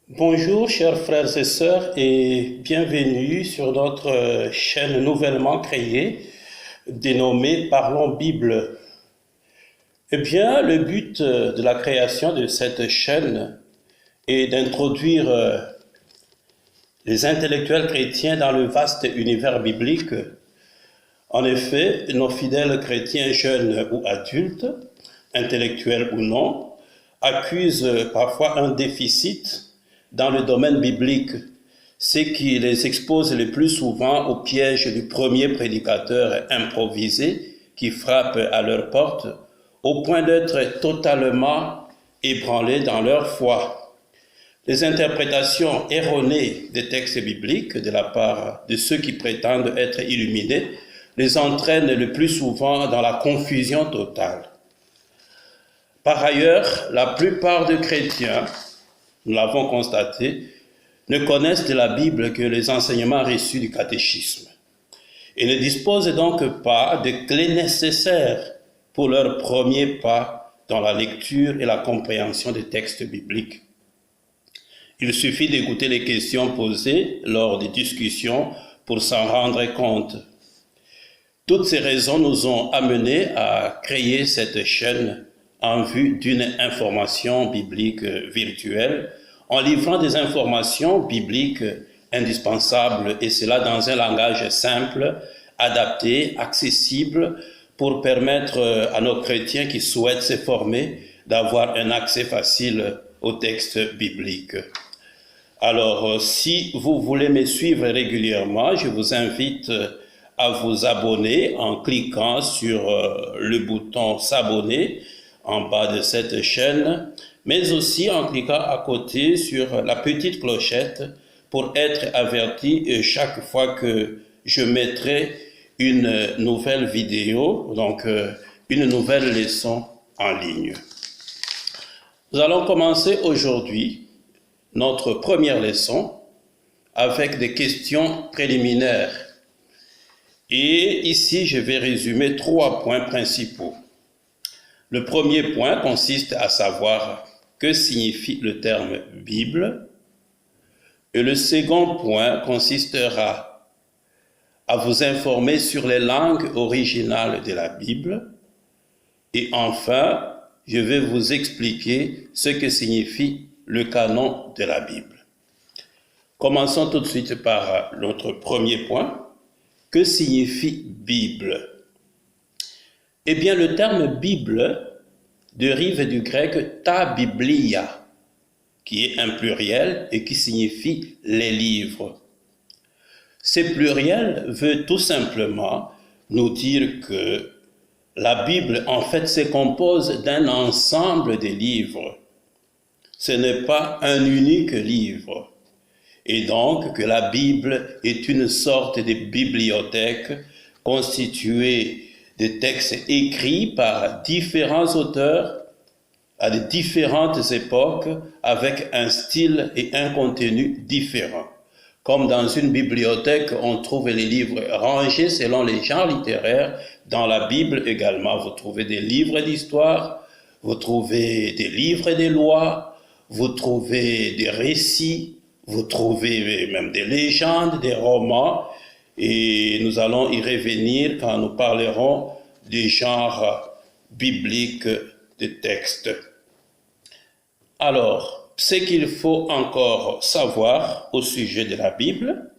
Bonjour chers frères et sœurs et bienvenue sur notre chaîne nouvellement créée dénommée Parlons Bible. Eh bien, le but de la création de cette chaîne est d'introduire les intellectuels chrétiens dans le vaste univers biblique. En effet, nos fidèles chrétiens jeunes ou adultes, intellectuels ou non, accusent parfois un déficit dans le domaine biblique, ce qui les expose le plus souvent au piège du premier prédicateur improvisé qui frappe à leur porte, au point d'être totalement ébranlés dans leur foi. Les interprétations erronées des textes bibliques de la part de ceux qui prétendent être illuminés les entraînent le plus souvent dans la confusion totale. Par ailleurs, la plupart des chrétiens, nous l'avons constaté, ne connaissent de la Bible que les enseignements reçus du catéchisme et ne disposent donc pas des clés nécessaires pour leur premier pas dans la lecture et la compréhension des textes bibliques. Il suffit d'écouter les questions posées lors des discussions pour s'en rendre compte. Toutes ces raisons nous ont amenés à créer cette chaîne en vue d'une information biblique virtuelle, en livrant des informations bibliques indispensables, et cela dans un langage simple, adapté, accessible, pour permettre à nos chrétiens qui souhaitent se former d'avoir un accès facile aux textes bibliques. Alors, si vous voulez me suivre régulièrement, je vous invite à vous abonner en cliquant sur le bouton s'abonner en bas de cette chaîne, mais aussi en cliquant à côté sur la petite clochette pour être averti chaque fois que je mettrai une nouvelle vidéo, donc une nouvelle leçon en ligne. Nous allons commencer aujourd'hui notre première leçon avec des questions préliminaires. Et ici, je vais résumer 3 points principaux. Le premier point consiste à savoir que signifie le terme Bible. Et le second point consistera à vous informer sur les langues originales de la Bible. Et enfin, je vais vous expliquer ce que signifie le canon de la Bible. Commençons tout de suite par notre premier point. Que signifie Bible? Eh bien, le terme Bible dérive du grec ta biblia, qui est un pluriel et qui signifie les livres. Ce pluriel veut tout simplement nous dire que la Bible, en fait, se compose d'un ensemble de livres. Ce n'est pas un unique livre. Et donc que la Bible est une sorte de bibliothèque constituée de textes écrits par différents auteurs à de différentes époques avec un style et un contenu différents. Comme dans une bibliothèque, on trouve les livres rangés selon les genres littéraires. Dans la Bible également, vous trouvez des livres d'histoire, vous trouvez des livres de lois, vous trouvez des récits, vous trouvez même des légendes, des romans, et nous allons y revenir quand nous parlerons des genres bibliques de textes. Alors, ce qu'il faut encore savoir au sujet de la Bible,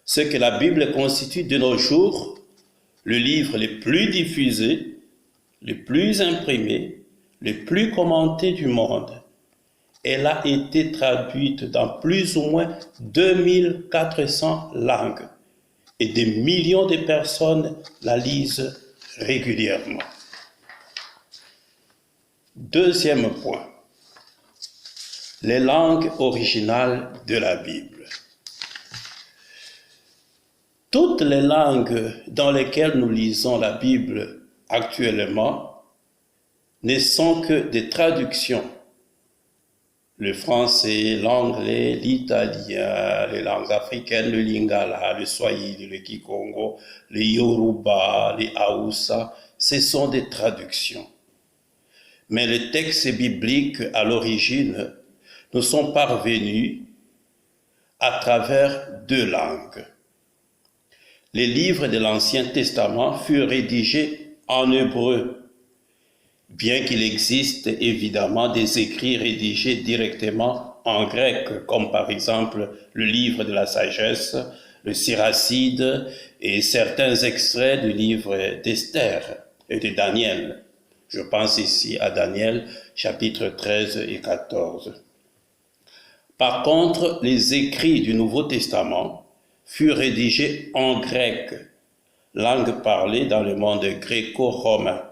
c'est que la Bible constitue de nos jours le livre le plus diffusé, le plus imprimé, le plus commenté du monde. Elle a été traduite dans plus ou moins 2400 langues et des millions de personnes la lisent régulièrement. Deuxième point, les langues originales de la Bible. Toutes les langues dans lesquelles nous lisons la Bible actuellement ne sont que des traductions. Le français, l'anglais, l'italien, les langues africaines, le lingala, le swahili, le kikongo, le yoruba, les haoussa, ce sont des traductions. Mais les textes bibliques à l'origine nous sont parvenus à travers deux langues. Les livres de l'Ancien Testament furent rédigés en hébreu, bien qu'il existe évidemment des écrits rédigés directement en grec, comme par exemple le livre de la sagesse, le Siracide et certains extraits du livre d'Esther et de Daniel. Je pense ici à Daniel, chapitres 13 et 14. Par contre, les écrits du Nouveau Testament furent rédigés en grec, langue parlée dans le monde gréco-romain.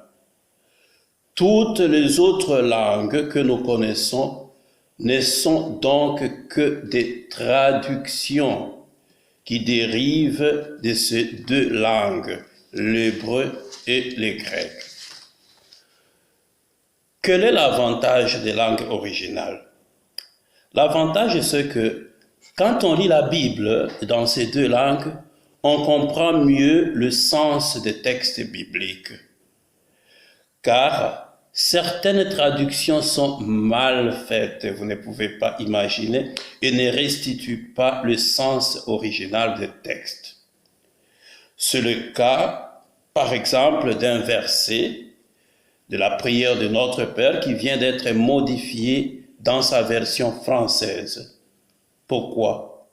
Toutes les autres langues que nous connaissons ne sont donc que des traductions qui dérivent de ces deux langues, l'hébreu et le grec. Quel est l'avantage des langues originales? L'avantage, c'est que quand on lit la Bible dans ces deux langues, on comprend mieux le sens des textes bibliques. Car certaines traductions sont mal faites, vous ne pouvez pas imaginer, et ne restituent pas le sens original des textes. C'est le cas, par exemple, d'un verset de la prière de Notre Père qui vient d'être modifié dans sa version française. Pourquoi?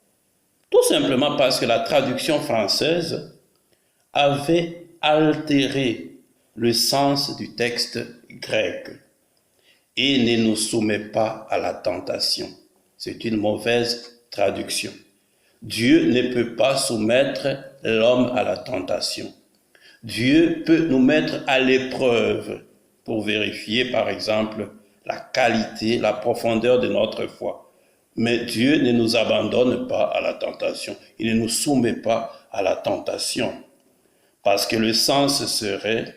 Tout simplement parce que la traduction française avait altéré le sens du texte grec et ne nous soumet pas à la tentation. C'est une mauvaise traduction. Dieu ne peut pas soumettre l'homme à la tentation. Dieu peut nous mettre à l'épreuve pour vérifier, par exemple, la qualité, la profondeur de notre foi. Mais Dieu ne nous abandonne pas à la tentation. Il ne nous soumet pas à la tentation. Parce que le sens serait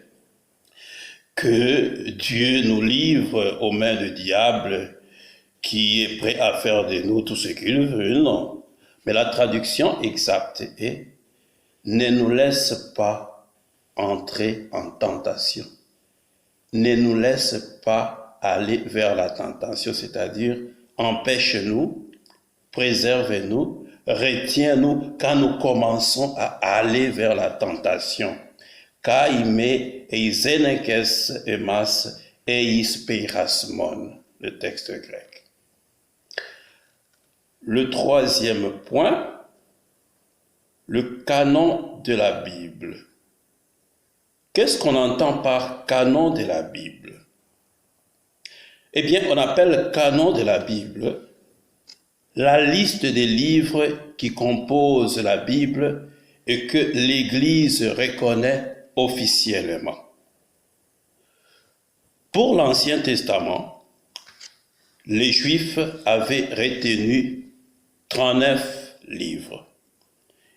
que Dieu nous livre aux mains du diable qui est prêt à faire de nous tout ce qu'il veut. Non. Mais la traduction exacte est « ne nous laisse pas entrer en tentation ». Ne nous laisse pas aller vers la tentation, c'est-à-dire empêche-nous, préserve-nous, retiens-nous quand nous commençons à aller vers la tentation. Kaime eizenekes emas eis peirasmon, le texte grec. Le troisième point, le canon de la Bible. Qu'est-ce qu'on entend par canon de la Bible? Eh bien, on appelle canon de la Bible la liste des livres qui composent la Bible et que l'Église reconnaît officiellement. Pour l'Ancien Testament, les Juifs avaient retenu 39 livres.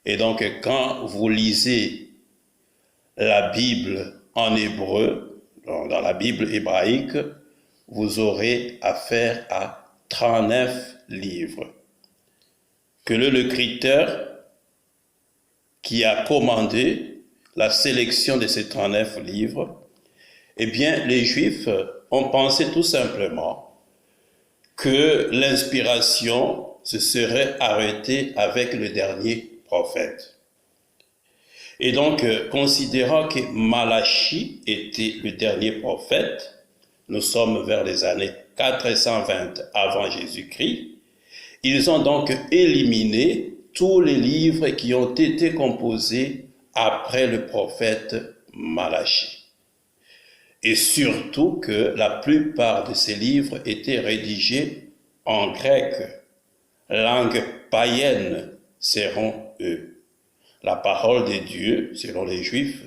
Et donc, quand vous lisez la Bible en hébreu, dans la Bible hébraïque, vous aurez affaire à 39 livres. Quel est le critère qui a commandé la sélection de ces 39 livres? Eh bien, les Juifs ont pensé tout simplement que l'inspiration se serait arrêtée avec le dernier prophète. Et donc, considérant que Malachie était le dernier prophète, nous sommes vers les années 420 avant Jésus-Christ, ils ont donc éliminé tous les livres qui ont été composés après le prophète Malachie. Et surtout que la plupart de ces livres étaient rédigés en grec, langue païenne, seront eux. La parole de Dieu, selon les Juifs,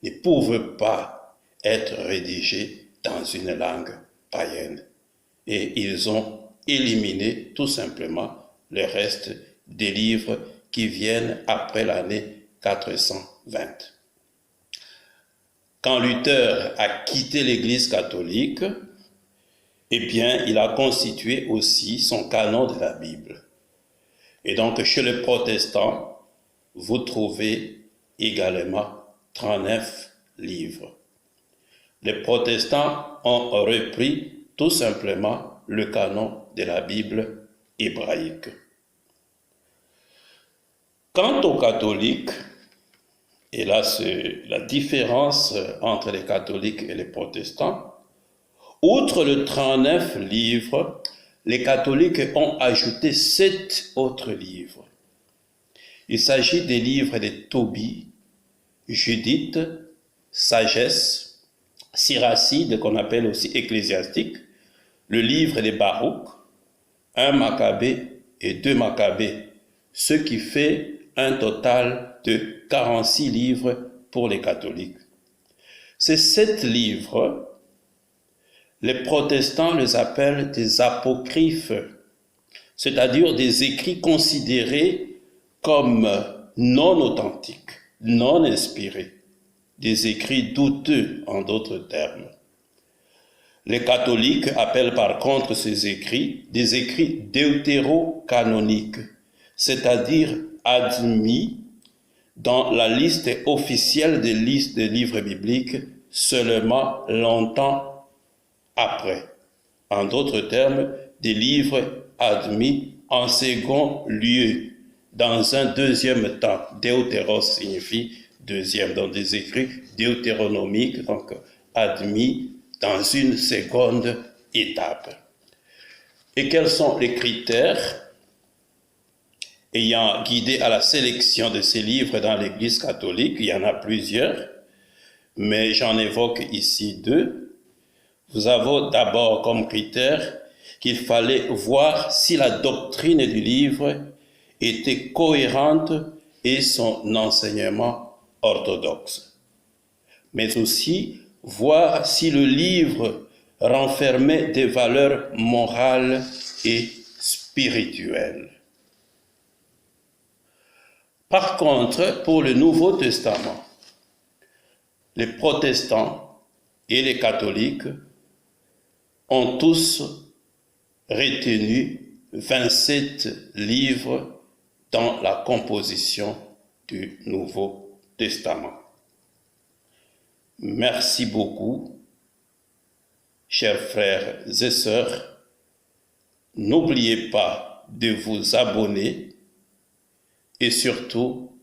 ne pouvait pas être rédigée dans une langue païenne. Et ils ont éliminé tout simplement le reste des livres qui viennent après l'année 420. Quand Luther a quitté l'Église catholique, eh bien, il a constitué aussi son canon de la Bible. Et donc, chez les protestants, vous trouvez également 39 livres. Les protestants ont repris tout simplement le canon de la Bible hébraïque. Quant aux catholiques, et là c'est la différence entre les catholiques et les protestants, outre le 39 livres, les catholiques ont ajouté 7 autres livres. Il s'agit des livres de Tobie, Judith, Sagesse, Siracide, qu'on appelle aussi Ecclésiastique, le livre des Baruch, 1 Maccabée et 2 Maccabées, ce qui fait un total de 46 livres pour les catholiques. Ces 7 livres, les protestants les appellent des apocryphes, c'est-à-dire des écrits considérés comme non authentiques, non inspirés, des écrits douteux en d'autres termes. Les catholiques appellent par contre ces écrits des écrits deutérocanoniques, c'est-à-dire admis dans la liste officielle des listes des livres bibliques seulement longtemps après. En d'autres termes, des livres admis en second lieu, dans un deuxième temps. Deutéros signifie deuxième, dans des écrits deutéronomiques, donc admis dans une seconde étape. Et quels sont les critères ayant guidé à la sélection de ces livres dans l'Église catholique? Il y en a plusieurs, mais j'en évoque ici 2. Nous avons d'abord comme critère qu'il fallait voir si la doctrine du livre était cohérente et son enseignement orthodoxe, mais aussi voir si le livre renfermait des valeurs morales et spirituelles. Par contre, pour le Nouveau Testament, les protestants et les catholiques ont tous retenu 27 livres dans la composition du Nouveau Testament. Merci beaucoup, chers frères et sœurs. N'oubliez pas de vous abonner et surtout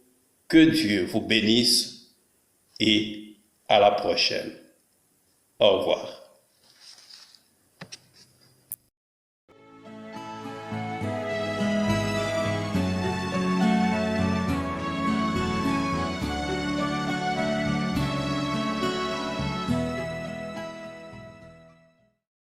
que Dieu vous bénisse et à la prochaine. Au revoir.